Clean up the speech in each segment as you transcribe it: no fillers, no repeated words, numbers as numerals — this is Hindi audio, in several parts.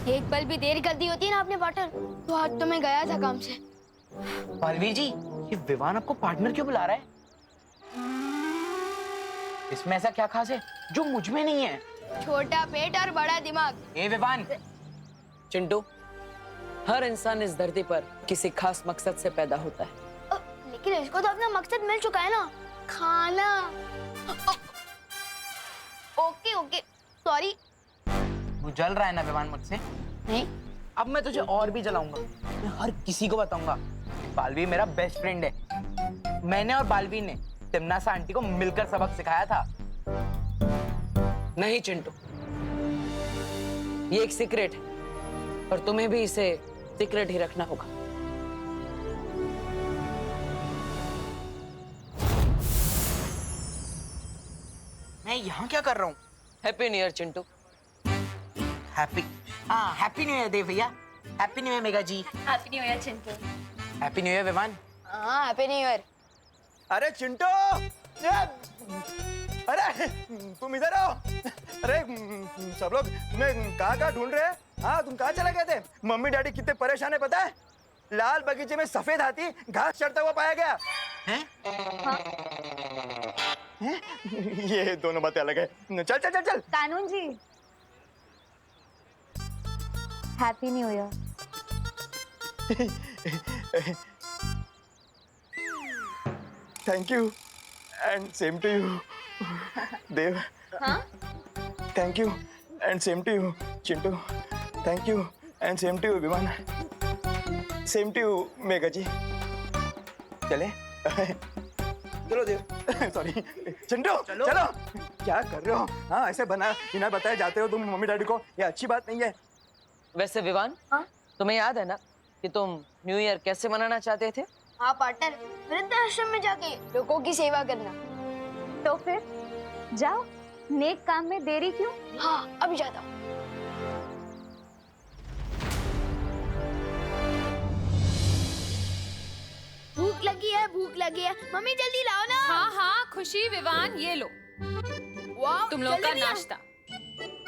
एक पल भी देर कर दी होती ना आपने पार्टनर, तो आज तो मैं गया था काम से। बालवीर जी, ये विवान आपको पार्टनर क्यों बुला रहा है? इसमें ऐसा क्या खास है जो मुझ में नहीं है? छोटा पेट और बड़ा दिमाग। ए विवान, चिंटू, हर इंसान इस धरती पर किसी खास मकसद से पैदा होता है। लेकिन इसको तो अपना मकसद मिल चुका है ना, खाना। Okay okay, sorry. तू जल रहा है ना विवान मुझसे? नहीं। अब मैं तुझे और भी जलाऊंगा। मैं हर किसी को बताऊंगा बालवीर मेरा बेस्ट फ्रेंड है। मैंने और बालवीर ने तिमनासा आंटी को मिलकर सबक सिखाया था। नहीं चिंटू, ये एक सीक्रेट है और तुम्हें भी इसे सीक्रेट ही रखना होगा। मैं यहाँ क्या कर रहा हूँ? Happy new year Chintu. Happy new year Dev भैया। Happy new year Mega ji. Happy new year Chintu. Happy new year Vivaan. हाँ, हैप्पी न्यू ईयर। अरे चिंटू, अरे तुम इधर आओ। अरे सब लोग तुम्हें कहाँ ढूंढ रहे हैं? हाँ, तुम कहाँ चले गए थे? मम्मी डैडी कितने परेशान है पता है? लाल बगीचे में सफेद हाथी घास चढ़ता हुआ पाया गया है। हाँ। ये दोनों बातें अलग है। चल चल चल चल। कानून जी, happy new year. Thank you and same to you Dev. हाँ? Thank you and same to you Chintu. Thank you and same to you Vimaan. Same to you Mega ji. चले चलो देव। सॉरी चिंटू, चलो। क्या कर रहे हो? हाँ, ऐसे बिना बताए जाते हो तुम मम्मी डैडी को, ये अच्छी बात नहीं है। वैसे विवान, हाँ? तुम्हें याद है ना कि तुम न्यू ईयर कैसे मनाना चाहते थे? हाँ पार्टनर, वृद्धाश्रम में जाके लोगों की सेवा करना। तो फिर जाओ, नेक काम में देरी क्यों? हाँ, अभी जाता हूँ। भूख लगी है, भूख लगी है। मम्मी जल्दी लाओ ना। हाँ हाँ खुशी, विवान, ये लो वाह, तुम लोगों का जलेबियाँ। नाश्ता।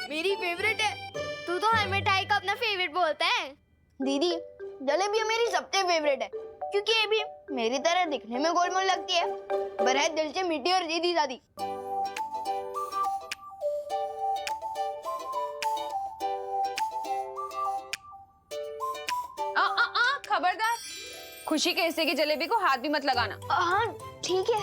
मेरी फेवरेट है। तू तो हर मिठाई का अपना फेवरेट बोलता है। दीदी, जलेबियाँ मेरी सबसे फेवरेट है, क्योंकि ये भी मेरी तरह दिखने में गोलमोल लगती है, पर है दिल से मीठी और सीधी सादी। खबरदार, खुशी के हिस्से की जलेबी को हाथ भी मत लगाना। हाँ ठीक है।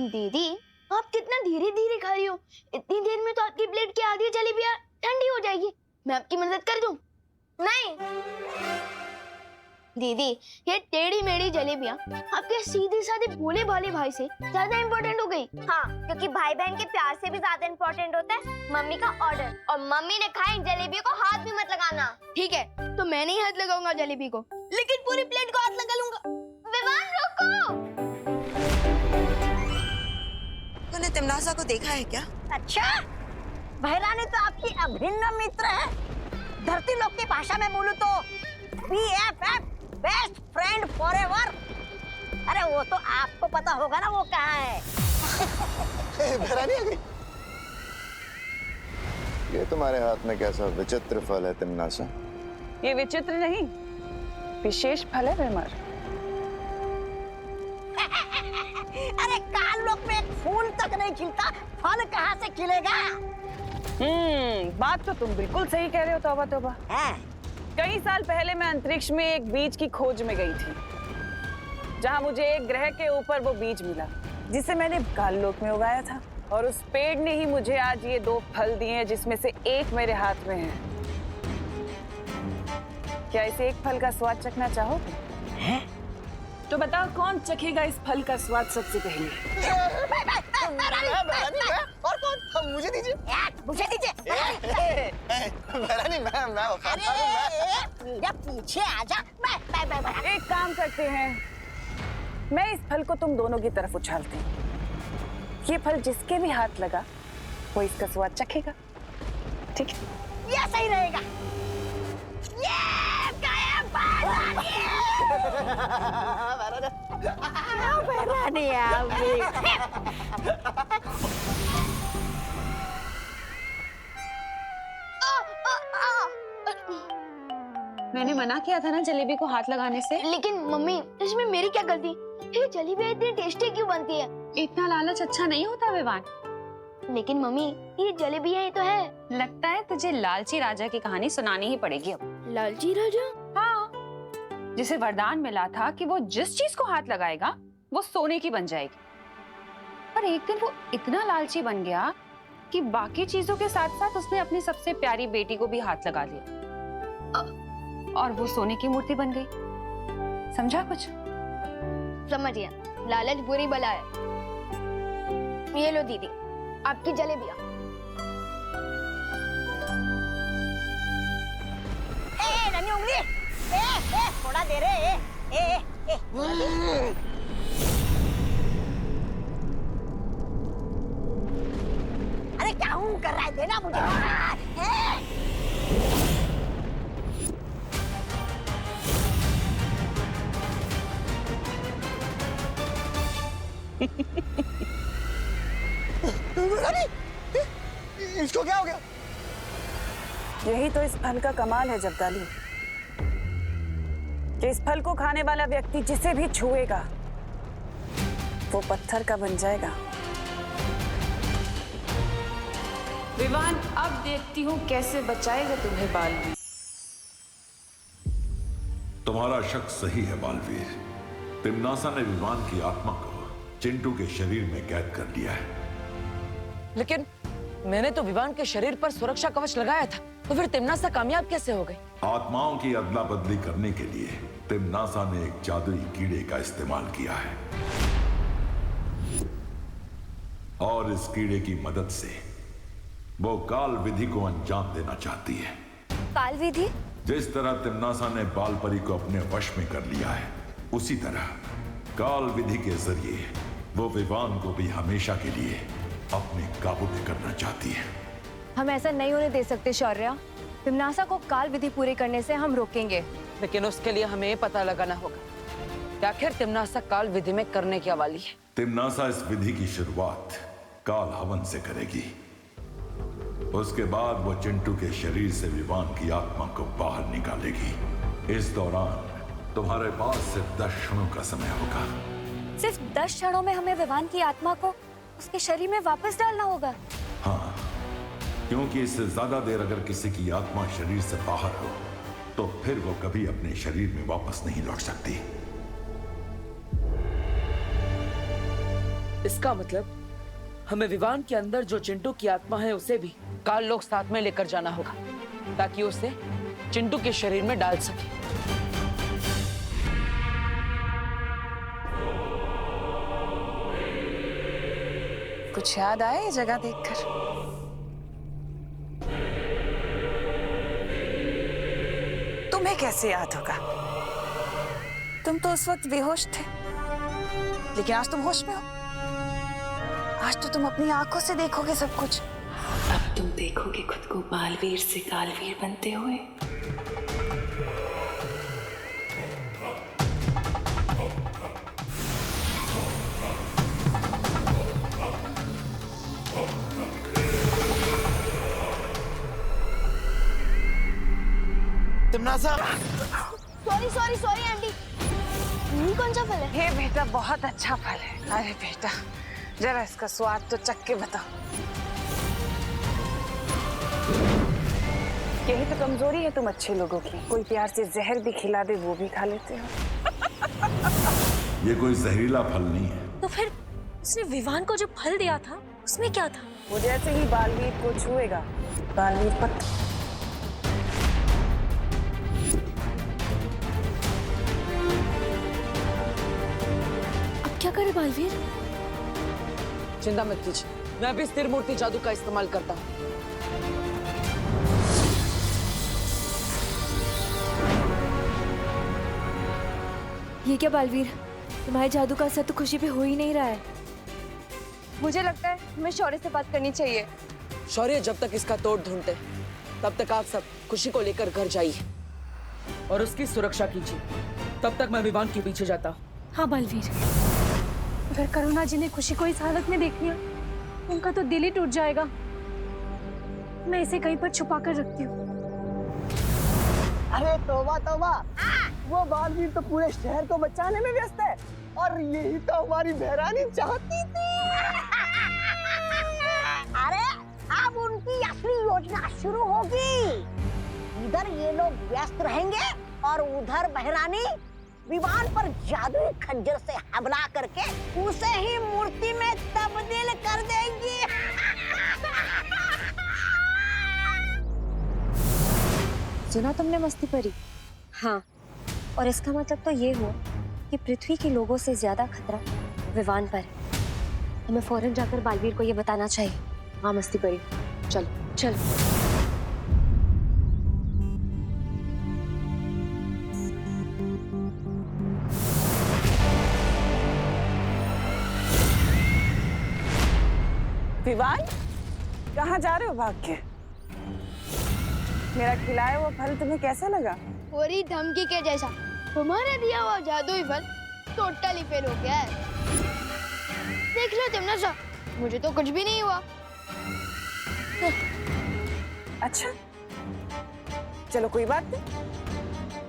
दीदी, आप कितना धीरे धीरे खा रही हो। इतनी देर में तो आपकी प्लेट की आधी जलेबियाँ ठंडी हो जाएगी। मैं आपकी मदद कर दूं? नहीं दीदी, ये टेढ़ी मेढ़ी जलेबियाँ आपके सीधे साधे भोले भाले भाई से ज्यादा इम्पोर्टेंट हो गई। हाँ, क्योंकि भाई बहन के प्यार से भी ज्यादा इम्पोर्टेंट होता है मम्मी का ऑर्डर। और मम्मी ने खाई जलेबियों को हाथ भी मत लगाना। ठीक है, तो मैं नहीं हाथ लगाऊंगा जलेबी को, लेकिन पूरी प्लेट को हाथ लगा लूंगा। विवान रुको। तूने तिमनासा को देखा है क्या? अच्छा, बहरानी तो आपकी अभिन्न मित्र है। धरती लोक की भाषा में बोलूं तो BFF, बेस्ट फ्रेंड फॉरएवर। अरे वो तो आपको पता होगा ना वो कहाँ है। बहरानी आ गई। ये तुम्हारे हाथ में कैसा विचित्र फल है तिमनासा? ये विचित्र नहीं, विशेष फल है विमर। अरे काल लोक में एक फूल तक नहीं खिलता, फल कहाँ से खिलेगा? बात तो तुम बिल्कुल सही कह रहे हो। तौबा तौबा। कई साल पहले मैं अंतरिक्ष में एक बीज की खोज में गई थी, जहां मुझे एक ग्रह के ऊपर वो बीज मिला जिसे मैंने काललोक में उगाया था। और उस पेड़ ने ही मुझे आज ये 2 फल दिए हैं, जिसमें से एक मेरे हाथ में है। क्या इस एक फल का स्वाद चखना चाहोगे? तो बताओ, कौन चखेगा इस फल का स्वाद सबसे पहले? और कौन? मुझे दीजिए। मुझे दीजिए। बहरानी, मैं अरे पीछे आजा। मैं एक काम करते हैं, मैं इस फल को तुम दोनों की तरफ उछालती हूँ। ये फल जिसके भी हाथ लगा वो इसका स्वाद चखेगा। ठीक है? ये सही रहेगा। ये बहरानी आ गई। मैंने मना किया था ना जलेबी को हाथ लगाने से। लेकिन मम्मी इसमें मेरी क्या गलती? ये जलेबी इतनी टेस्टी क्यों बनती है? इतना लालच अच्छा नहीं होता विवान। लेकिन मम्मी ये जलेबी है, ये तो है। लगता है तुझे लालची राजा की कहानी सुनानी ही पड़ेगी अब। लालची राजा? हाँ, जिसे वरदान मिला था कि वो जिस चीज को हाथ लगाएगा वो सोने की बन जाएगी। पर एक दिन वो इतना लालची बन गया कि बाकी चीजों के साथ साथ उसने अपनी सबसे प्यारी बेटी को भी हाथ लगा लिया और वो सोने की मूर्ति बन गई। समझा कुछ? समझ गया, लालच बुरी बला है। ये लो दीदी, आपकी जलेबियाँ। नन्ही उंगली, थोड़ा दे रे। थोड़ा दे। अरे क्या हूँ कर रहा है, देना मुझे। इसको क्या हो गया? यही तो इस फल का कमाल है जब्दाली, कि इस फल को खाने वाला व्यक्ति जिसे भी छुएगा वो पत्थर का बन जाएगा। विवान, अब देखती हूँ कैसे बचाएगा तुम्हें बालवीर। तुम्हारा शक सही है बालवीर। तिम्नासा ने विवान की आत्मा को चिंटू के शरीर में कैद कर लिया है। लेकिन मैंने तो विवान के शरीर पर सुरक्षा कवच लगाया था, तो फिर तिम्नासा कामयाब कैसे हो गई? आत्माओं की अदला बदली करने के लिए तिम्नासा ने एक जादुई कीड़े का इस्तेमाल किया है और इस कीड़े की मदद से वो काल विधि को अंजाम देना चाहती है। काल विधि? जिस तरह तिम्नासा ने बालपरी को अपने वश में कर लिया है, उसी तरह काल विधि के जरिए वो विवान को भी हमेशा के लिए अपने काबू में करना चाहती है। हम ऐसा नहीं होने दे सकते शौर्या। तिम्नासा को काल विधि पूरी करने से हम रोकेंगे। लेकिन उसके लिए हमें पता लगाना होगा कि आखिर तिम्नासा काल विधि में करने क्या वाली है। तिम्नासा इस विधि की शुरुआत काल हवन से करेगी। उसके बाद वो चिंटू के शरीर से विवान की आत्मा को बाहर निकालेगी। इस दौरान तुम्हारे पास सिर्फ 10 क्षणों का समय होगा। सिर्फ 10 क्षणों में हमें विवान की आत्मा को उसके शरीर में वापस डालना होगा। हाँ, क्योंकि इससे ज्यादा देर अगर किसी की आत्मा शरीर से बाहर हो तो फिर वो कभी अपने शरीर में वापस नहीं लौट सकती। इसका मतलब हमें विवान के अंदर जो चिंटू की आत्मा है उसे भी काल लोक साथ में लेकर जाना होगा, ताकि उसे चिंटू के शरीर में डाल सके। कुछ याद आया ये जगह देखकर? तुम्हें कैसे याद होगा? तुम तो उस वक्त बेहोश थे, लेकिन आज तुम होश में हो। आज तो तुम अपनी आंखों से देखोगे सब कुछ। अब तुम देखोगे खुद को बालवीर से कालवीर बनते हुए। तिम्नासा! Sorry aunty. ये कौन सा फल है? हे बेटा, बहुत अच्छा फल है। अरे बेटा, जरा इसका स्वाद तो चख के बताओ। यही तो कमजोरी है तुम अच्छे लोगों की। कोई प्यार से जहर भी खिला दे वो भी खा लेते हो। ये कोई जहरीला फल नहीं है। तो फिर उसने विवान को जो फल दिया था उसमें क्या था? वो जैसे ही बालवीर को छुएगा, बालवीर पत्थर। अब क्या करे बालवीर? चिंता मत कीजिए, मैं अभी स्थिर मूर्ति जादू का इस्तेमाल करता हूँ। ये क्या बालवीर, तुम्हारे जादू का असर तो खुशी पे हो ही नहीं रहा है। मुझे लगता है हमें शौर्य से बात करनी चाहिए। शौर्य जब तक इसका तोड़ ढूंढते तब तक आप सब खुशी को लेकर घर जाइए और उसकी सुरक्षा कीजिए। तब तक मैं विवान के पीछे जाता हूँ। हाँ बालवीर, अगर करुणा जी ने खुशी को इस हालत में देख लिया उनका तो दिल ही टूट जाएगा। मैं इसे कहीं पर छुपा कर रखती हूँ। अरे तौबा तौबा, वो बालवीर तो पूरे शहर को बचाने में व्यस्त है और यही तो हमारी बहरानी चाहती थी। अरे अब उनकी असली योजना शुरू होगी। इधर ये लोग व्यस्त रहेंगे और उधर बहरानी विमान पर जादुई खंजर से हमला करके उसे ही मूर्ति में तब्दील कर देंगी। सुना तुमने मस्ती परी? हाँ, और इसका मतलब तो ये हुआ कि पृथ्वी के लोगों से ज्यादा खतरा विमान पर है। हमें फौरन जाकर बालवीर को ये बताना चाहिए। हाँ मस्ती परी, चलो चलो। विवान, कहाँ जा रहे हो भाग के? मेरा खिलाया हुआ फल तुम्हें कैसा लगा? पूरी धमकी के जैसा। तुम्हारा दिया हुआ जादुई फल टोटली फेल हो गया है। देख लो तिमनासा, मुझे तो कुछ भी नहीं हुआ। अच्छा, चलो कोई बात नहीं।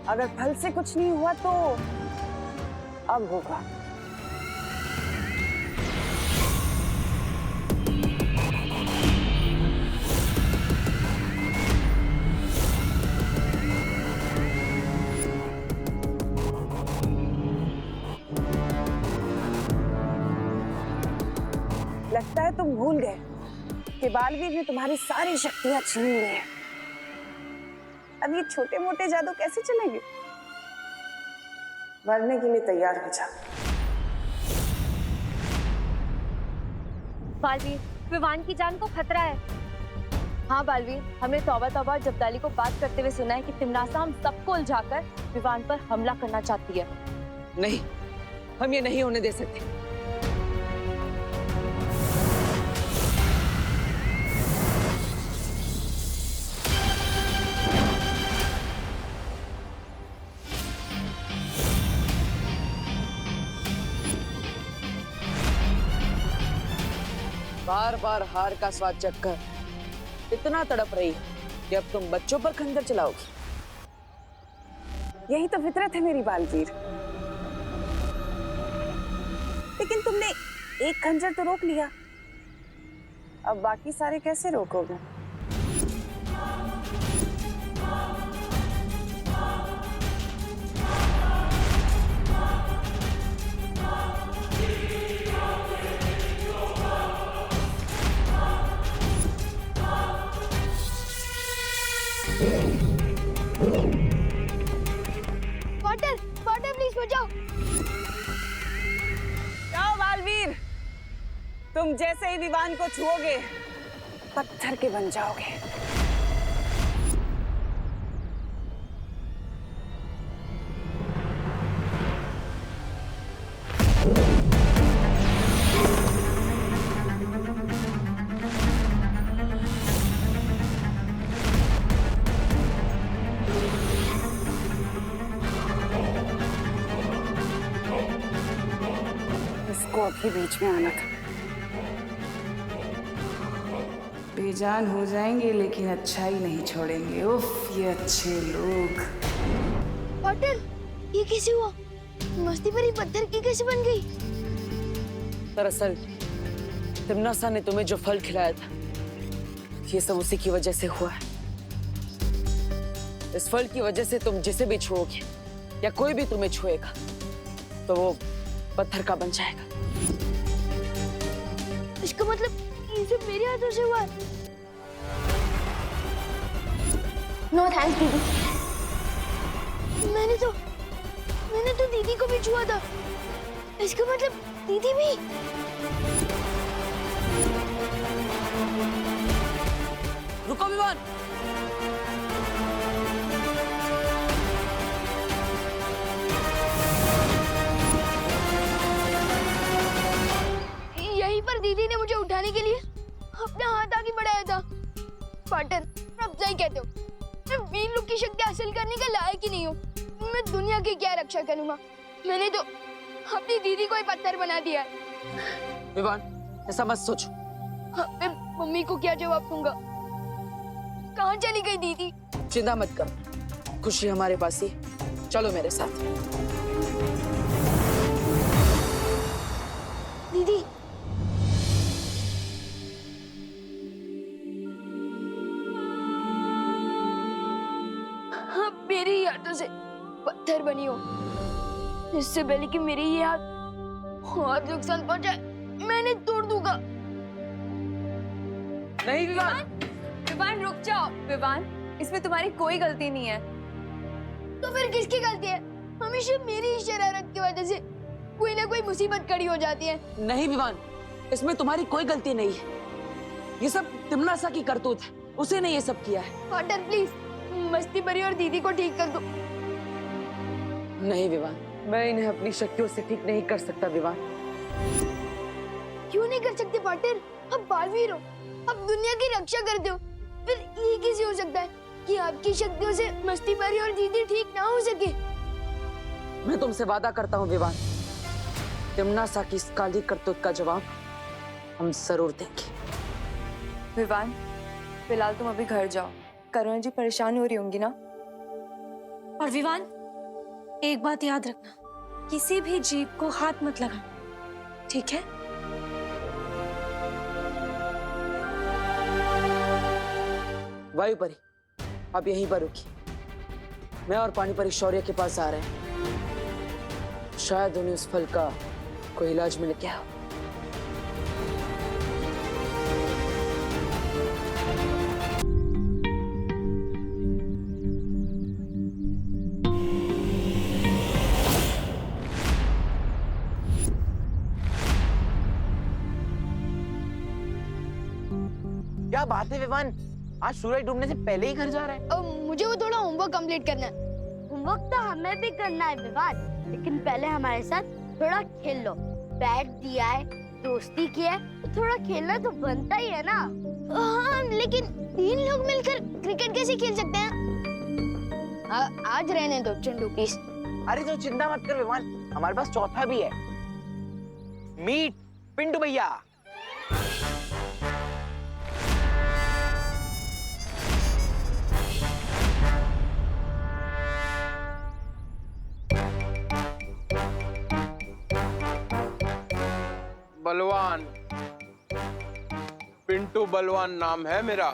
अगर फल से कुछ नहीं हुआ तो अब होगा। लगता है तुम भूल गए कि बालवीर ने तुम्हारी सारी शक्तियां छीन ली हैं। अब ये छोटे मोटे जादू कैसे चलेंगे? मरने के लिए तैयार हो जा। बालवीर, विमान की जान को खतरा है। हाँ बालवीर, हमने तौबा तौबा और जब्दाली को बात करते हुए सुना है कि तिमनासा हम सबको उलझाकर विमान पर हमला करना चाहती है। नहीं, हम ये नहीं होने दे सकते। बार बार हार का स्वाद चखकर इतना तड़प रही कि अब तुम बच्चों पर खंजर चलाओगी। यही तो फितरत है मेरी बालवीर। लेकिन तुमने एक खंजर तो रोक लिया, अब बाकी सारे कैसे रोकोगे? वाटर, वाटर प्लीज बचाओ। जाओ बालवीर, तुम जैसे ही विमान को छुओगे पत्थर के बन जाओगे। इसको अभी बीच में आना था। बेजान हो जाएंगे लेकिन अच्छा ही नहीं छोड़ेंगे। उफ, ये अच्छे लोग। वाटर, ये कैसे हुआ? मस्ती परी पत्थर की कैसे बन गई? दरअसल तिमनासा ने तुम्हें जो फल खिलाया था, ये सब उसी की वजह से हुआ है। इस फल की वजह से तुम जिसे भी छुओगे या कोई भी तुम्हें छुएगा तो वो पत्थर का बन जाएगा। इसका मतलब ये सब मेरे हाथों से हुआ है। नो थैंक्स दीदी। मैंने तो दीदी को भी छुआ था। इसका मतलब दीदी भी। रुको विमान। यहीं पर दीदी ने मुझे उठाने के लिए अपना हाथ आगे बढ़ाया था। पार्टनर, आप सही कहते हो। मैं वीर लोग की शक्ति हासिल करने के लायक ही नहीं हूँ। मैं दुनिया की क्या रक्षा करूंगा? मैंने तो अपनी दीदी को ही पत्थर बना दिया है। विमान, ऐसा मत सोचो। मैं मम्मी को क्या जवाब दूंगा? कहाँ चली गई दीदी? चिंता मत कर, खुशी हमारे पास ही। चलो मेरे साथ। दीदी हाँ, मेरी यादों से पत्थर बनी हो, इससे पहले कि मेरी ये याद और नुकसान पहुंचाए, मैंने तोड़ दूंगा। नहीं विवान। विवान रुक जाओ। विवान, इसमें तुम्हारी कोई गलती नहीं है। तो फिर किसकी गलती है? हमेशा मेरी ही शरारत की वजह से कोई ना कोई मुसीबत खड़ी हो जाती है। नहीं विवान, इसमें तुम्हारी कोई गलती नहीं है। ये सब तिमनासा की करतूत है, उसे ने ये सब किया है। पार्टनर प्लीज मस्ती परी और दीदी को ठीक कर दो। नहीं विवान, मैं इन्हें अपनी शक्तियों से ठीक नहीं कर सकता विवान। क्यों नहीं कर सकते पार्टनर? अब बालवीर हो, अब दुनिया की रक्षा करते हो, फिर ये कैसे हो सकता है कि आपकी शक्तियों से मस्ती परी और दीदी ठीक ना हो सके? मैं तुमसे वादा करता हूँ विवान, तिमनासा की इस काली करतूत का जवाब हम जरूर देंगे। विवान, फिलहाल तुम अभी घर जाओ। करुणा जी परेशान हो रही होंगी ना। और विवान, एक बात याद रखना, किसी भी जीव को हाथ मत लगाना, ठीक है? वायु परी, आप यहीं पर रुकी। मैं और पानी परी शौर्य के पास आ रहे हैं। शायद उन्हें उस फल का कोई इलाज मिल गया हो। क्या बात है विवान, आज सूरज डूबने से पहले ही घर जा रहा है? अब मुझे वो थोड़ा होमवर्क कंप्लीट करना है। होमवर्क तो हमें भी करना है विवान, लेकिन पहले हमारे साथ थोड़ा खेल लो। बैट दिया है, दोस्ती की है, तो थोड़ा खेलना तो बनता ही है ना। हाँ, लेकिन 3 लोग मिलकर क्रिकेट कैसे खेल सकते हैं? आज रहने दो चिंटू प्लीज। अरे तो चिंता मत कर विवान, हमारे पास चौथा भी है। मीट पिंटू भैया। बलवान, पिंटू बलवान नाम है मेरा।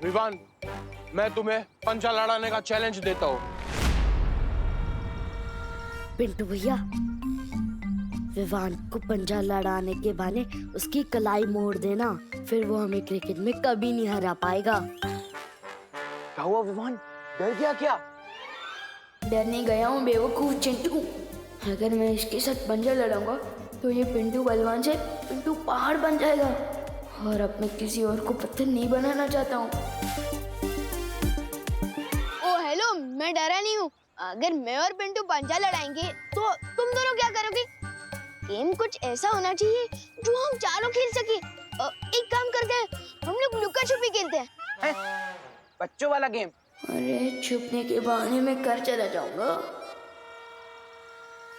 विवान, मैं तुम्हें पंचा लड़ाने का चैलेंज देता हूँ। पिंटू भैया, विवान को पंजा लड़ाने के बहाने उसकी कलाई मोड़ देना, फिर वो हमें क्रिकेट में कभी नहीं हरा पाएगा। क्या हुआ विवान, डर गया क्या? डरने गया हूँ बेवकूफ चिंटू। अगर मैं इसके साथ पंजा लड़ाऊंगा तो ये पिंटू बलवान से पिंटू पहाड़ बन जाएगा, और अब मैं किसी और को पत्थर नहीं बनाना चाहता हूँ। ओ हेलो, मैं डरा नहीं हूँ। अगर मैं और पिंटू पंजा लड़ाएंगे तो तुम दोनों क्या करोगे? गेम कुछ ऐसा होना चाहिए जो हम चारों खेल सके। एक काम करते हैं, हम लोग लुका छुपी खेलते हैं। बच्चों वाला गेम? अरे छुपने के बहाने में घर चला जाऊंगा।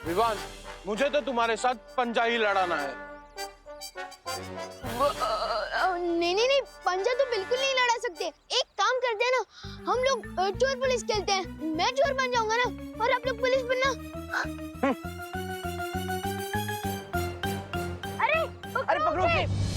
विवान, मुझे तो तुम्हारे साथ पंजा ही लड़ाना है। नहीं, पंजा तो बिल्कुल नहीं लड़ा सकते। एक काम करते हैं ना, हम लोग चोर पुलिस खेलते हैं। मैं चोर बन जाऊंगा ना, और आप लोग पुलिस बनना। अरे पकड़ो उसे।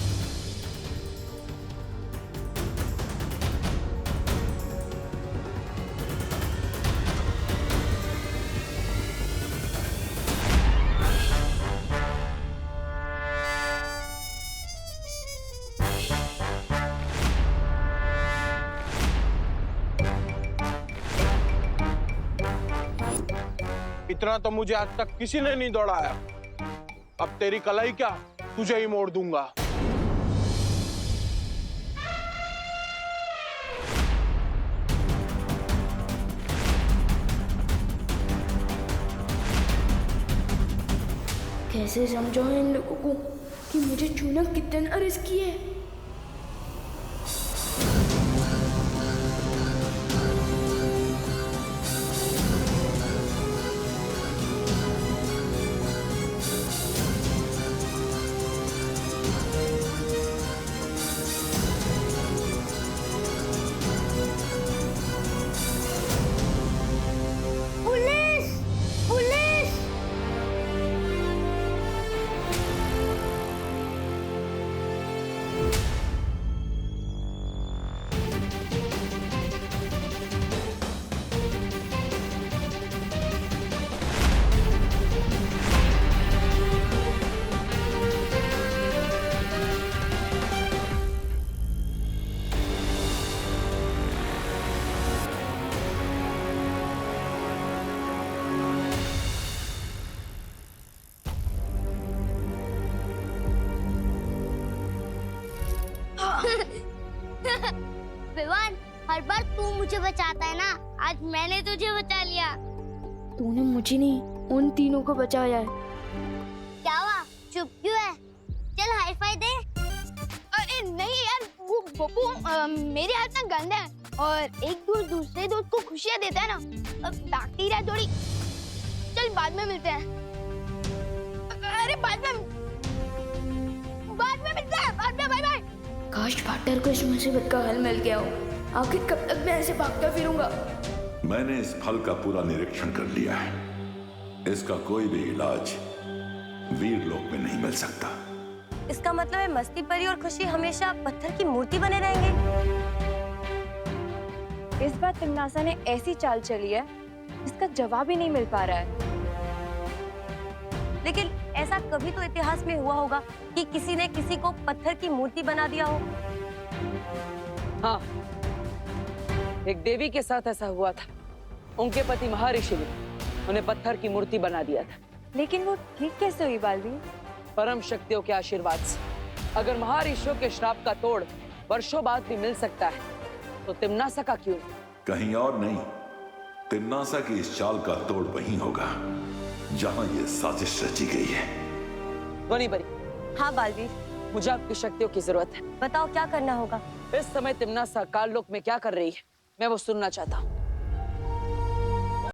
इतना तो मुझे आज तक किसी ने नहीं दौड़ाया। अब तेरी कलाई क्या, तुझे ही मोड़ दूंगा। कैसे समझाऊं इन लोगों को कि मुझे छूना कितना रिस्की है? विवान, हर बार तू मुझे बचाता है ना, आज मैंने तुझे बचा लिया। तूने मुझे नहीं, उन तीनों को बचाया है। क्या हुआ, चुप क्यों है? चल हाई फाई दे। अरे नहीं यार, वो बब्बू मेरे हाथ ना गंदे हैं और एक दोस्त दूसरे दोस्त को खुशियां देता है ना, बैक्टीरिया थोड़ी। चल बाद में मिलते हैं। अरे बाद में मिलते हैं, बाद में, बाय बाय। काश पार्टनर को इस मुसीबत का हल मिल गया हो। आखिर कब तक मैं ऐसे भागता फिरूंगा? मैंने इस फल का पूरा निरीक्षण कर लिया है। इसका कोई भी इलाज वीर लोक में नहीं मिल सकता। इसका मतलब है मस्ती परी और खुशी हमेशा पत्थर की मूर्ति बने रहेंगे। इस बार तिमनासा ने ऐसी चाल चली है, इसका जवाब ही नहीं मिल पा रहा है। लेकिन ऐसा कभी तो इतिहास में हुआ होगा कि किसी ने किसी को पत्थर की मूर्ति बना दिया हो। हाँ, एक देवी के साथ ऐसा हुआ था। उनके पति महर्षि ने उन्हें पत्थर की मूर्ति बना दिया था। लेकिन वो ठीक कैसे हुई बालवीर? परम शक्तियों के आशीर्वाद से। अगर महर्षियों के श्राप का तोड़ वर्षों बाद भी मिल सकता है, तो तिमनासा का क्यों? कहीं और नहीं, तिमनासा की इस चाल का तोड़ वहीं होगा जहां ये साजिश रची गई है। ध्वनि परी। हाँ बालवीर, मुझे आपकी शक्तियों की जरूरत है। बताओ क्या करना होगा? इस समय तिमनासा काल लोक में क्या कर रही है, मैं वो सुनना चाहता हूँ।